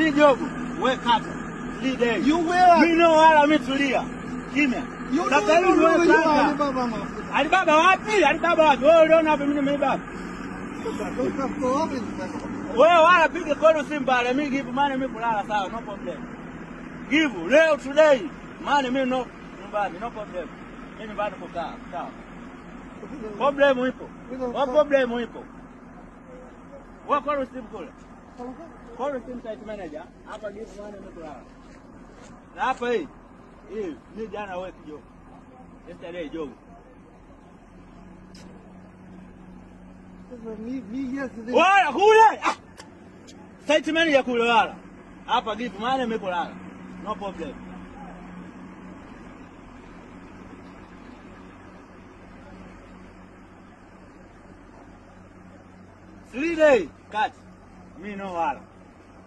Mimi jogo, wewe kata. Lead day. You will. Mimi no wala mimi tulia. Kimya. Sasa hivi wewe kata. Alibaba wapi? Alibaba wapi? Wewe uliona wapi mimi baba? Wewe wala piga kono Simba, mimi give money mimi kulala sawa, no problem. Give leo today. Money mimi no nyumbani, no problem. Mimi bado kukaa, sawa. Problem ipo. What problem ipo? Wewe kono Simba kule. Kono Simba site manager, hapa give money mimi kulala. Na hapa hii. Hii ni jana wewe kijogo. Yesterday jogo. Wala kule. Site manager kule wala. Hapa give money mimi kulala. No problem. Three days cut. Me no wala.